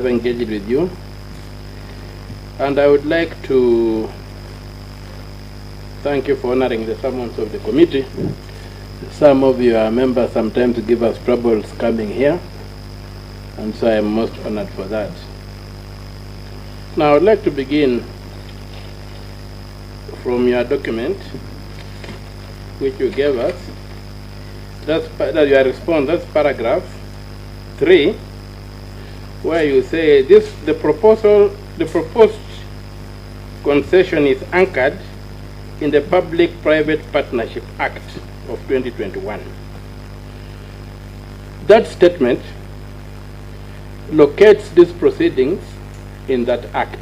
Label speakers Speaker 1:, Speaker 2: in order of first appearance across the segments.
Speaker 1: engaged with you, and I would like to thank you for honoring the summons of the committee. Some of your members sometimes give us troubles coming here, and so I am most honored for that. Now I would like to begin from your document which you gave us. That's your response, that's paragraph 3, where you say the proposed concession is anchored in the Public-Private Partnership Act of 2021. That statement locates these proceedings in that act.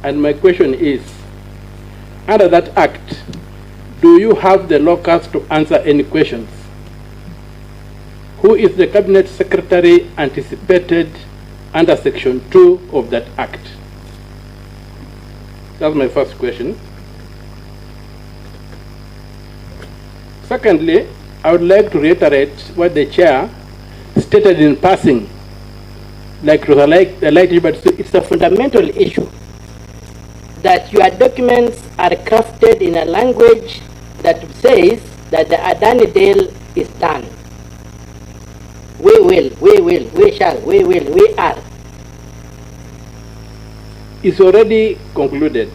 Speaker 1: And my question is, under that act, do you have the locus to answer any questions? Who is the Cabinet Secretary anticipated under Section 2 of that Act? That's my first question. Secondly, I would like to reiterate what the Chair stated in passing, but
Speaker 2: it's a fundamental issue that your documents are crafted in a language that says that the Adani deal is done. We will, we shall, we will, we are.
Speaker 1: It's already concluded.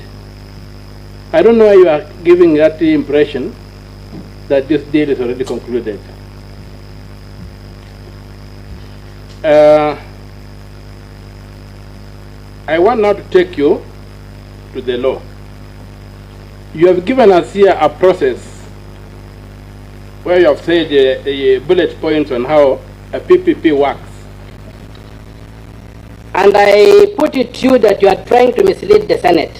Speaker 1: I don't know why you are giving that impression that this deal is already concluded. I want now to take you to the law. You have given us here a process where you have said the bullet points on how a PPP works.
Speaker 2: And I put it to you that you are trying to mislead the Senate.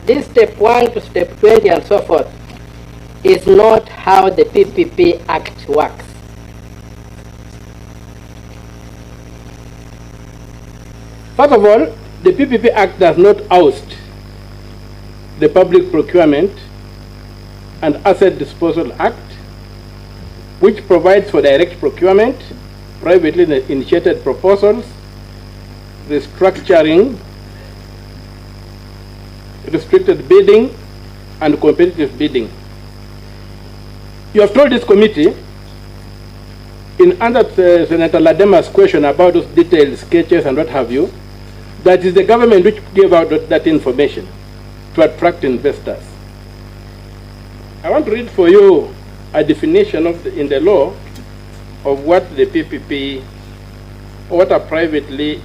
Speaker 2: This step 1 to step 20 and so forth is not how the PPP Act works.
Speaker 1: First of all, the PPP Act does not oust the Public Procurement and Asset Disposal Act, which provides for direct procurement, privately initiated proposals, restructuring, restricted bidding, and competitive bidding. You have told this committee, in answer to Senator Ladema's question about those detailed sketches and what have you, that is the government which gave out that information to attract investors. I want to read for you a definition in the law of what the PPP, or what a privately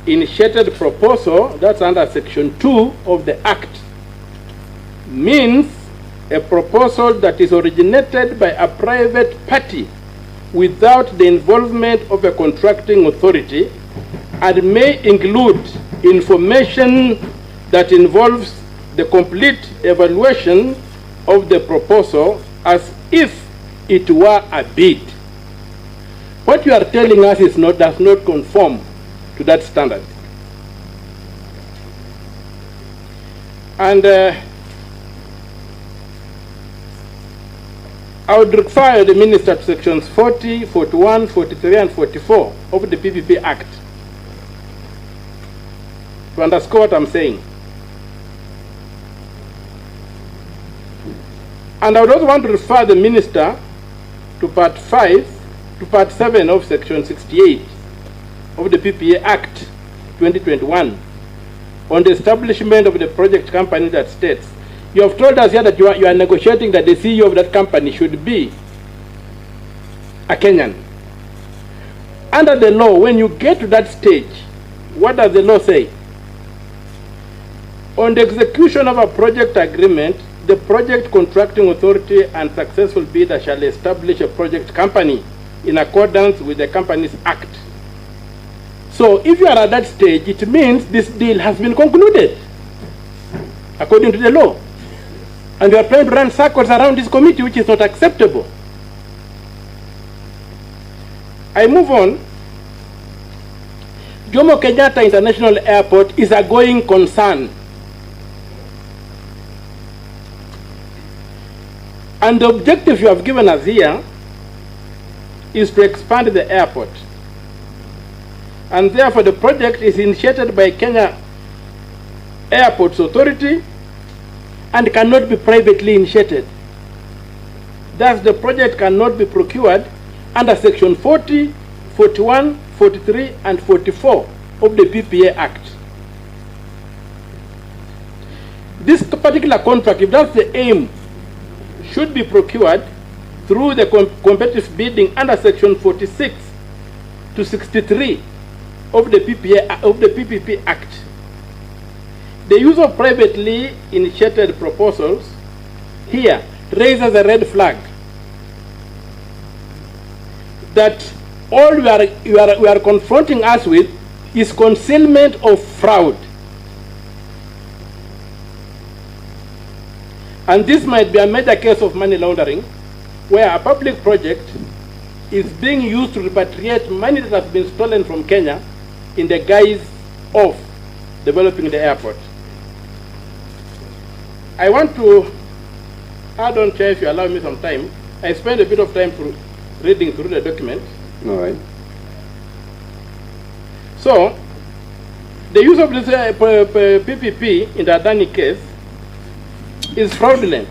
Speaker 1: initiated proposal, that's under Section 2 of the Act, means a proposal that is originated by a private party without the involvement of a contracting authority and may include information that involves the complete evaluation of the proposal as if it were a bid. What you are telling us does not conform to that standard. And I would refer the Minister to sections 40, 41, 43, and 44 of the PPP Act to underscore what I'm saying. And I would also want to refer the Minister to Part 7 of Section 68 of the PPA Act 2021 on the establishment of the project company that states, you have told us here that you are negotiating that the CEO of that company should be a Kenyan. Under the law, when you get to that stage, what does the law say? On the execution of a project agreement, the project contracting authority and successful bidder shall establish a project company in accordance with the Companies Act. So if you are at that stage, it means this deal has been concluded according to the law. And you are trying to run circles around this committee, which is not acceptable. I move on. Jomo Kenyatta International Airport is a going concern. And the objective you have given us here is to expand the airport. And therefore the project is initiated by Kenya Airports Authority and cannot be privately initiated. Thus the project cannot be procured under section 40, 41, 43 and 44 of the PPA Act. This particular contract, if that's the aim, should be procured through the competitive bidding under section 46 to 63 of the PPP Act. The use of privately initiated proposals here raises a red flag that all we are confronting us with is concealment of fraud. And this might be a major case of money laundering, where a public project is being used to repatriate money that has been stolen from Kenya in the guise of developing the airport. I want to add on, Chair, if you allow me some time. I spent a bit of time reading through the document.
Speaker 3: All right.
Speaker 1: So, the use of this PPP in the Adani case is fraudulent.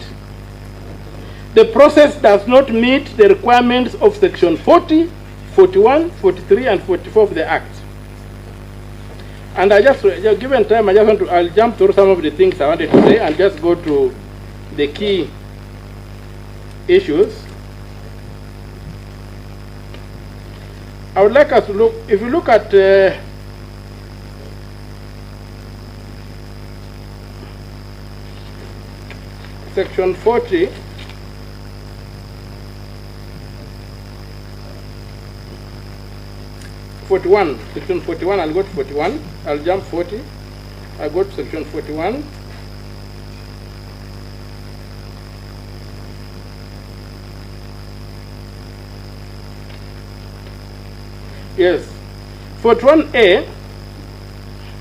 Speaker 1: The process does not meet the requirements of section 40, 41, 43 and 44 of the Act. And I just, given time, I'll jump through some of the things I wanted to say and just go to the key issues. I would like us to look, if you look at section 40, section 41, I'll go to 41, I'll jump 40, I'll go to section 41. Yes, 41A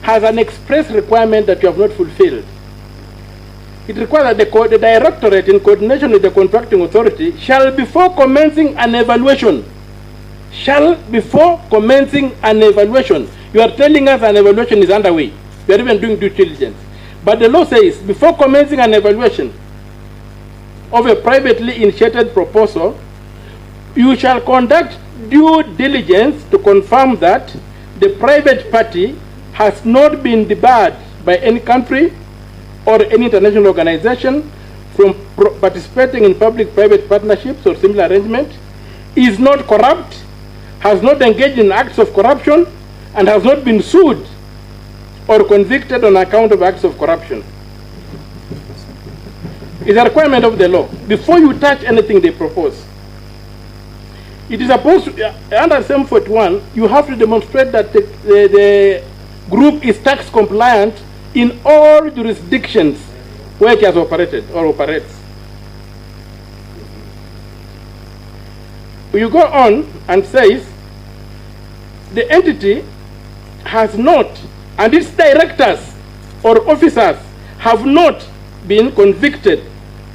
Speaker 1: has an express requirement that you have not fulfilled. It requires that the directorate, in coordination with the contracting authority, shall before commencing an evaluation. You are telling us an evaluation is underway. We are even doing due diligence. But the law says, before commencing an evaluation of a privately initiated proposal, you shall conduct due diligence to confirm that the private party has not been debarred by any country or any international organization from participating in public-private partnerships or similar arrangement, is not corrupt, has not engaged in acts of corruption, and has not been sued or convicted on account of acts of corruption. It's a requirement of the law. Before you touch anything they propose, it is supposed to, under SEM 41, you have to demonstrate that the group is tax compliant in all jurisdictions where it has operated or operates. You go on and says, the entity has not, and its directors or officers have not been convicted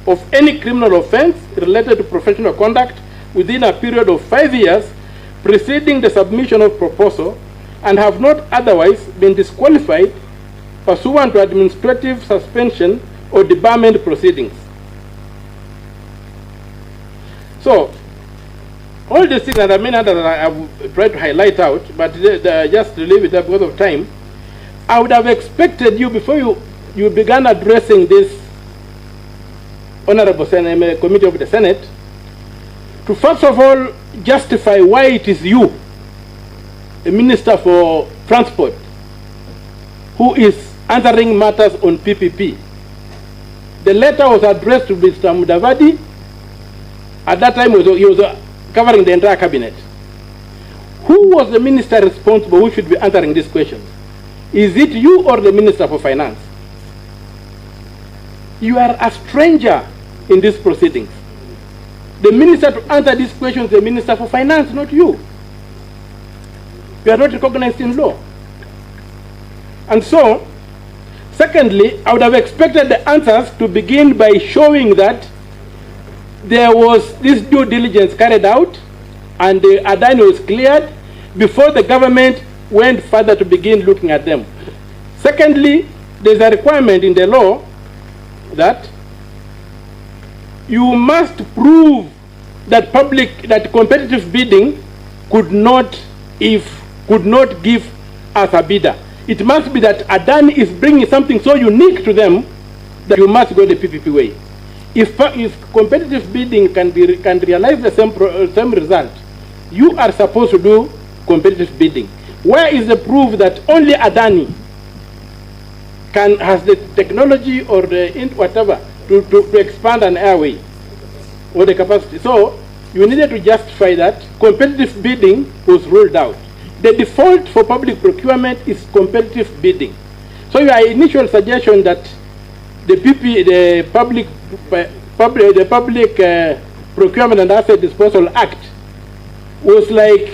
Speaker 1: of any criminal offense related to professional conduct within a period of 5 years preceding the submission of proposal, and have not otherwise been disqualified pursuant to administrative suspension or debarment proceedings. So, all these things, and I mean others I have tried to highlight out, but just to leave it up because of time, I would have expected you, before you began addressing this Honorable Committee of the Senate, to first of all justify why it is you, the Minister for Transport, who is answering matters on PPP. The letter was addressed to Mr. Mudavadi. At that time, he was covering the entire cabinet. Who was the minister responsible who should be answering these questions? Is it you or the Minister for Finance? You are a stranger in these proceedings. The minister to answer these questions is the Minister for Finance, not you. You are not recognized in law. And so, secondly, I would have expected the answers to begin by showing that there was this due diligence carried out and the Adani was cleared before the government went further to begin looking at them. Secondly, there's a requirement in the law that you must prove that competitive bidding could not give us a bidder. It must be that Adani is bringing something so unique to them that you must go the PPP way. If competitive bidding can realize the same result, you are supposed to do competitive bidding. Where is the proof that only Adani has the technology or the whatever to expand an airway or the capacity? So you needed to justify that competitive bidding was ruled out. The default for public procurement is competitive bidding. So your initial suggestion that the Public Procurement and Asset Disposal Act was like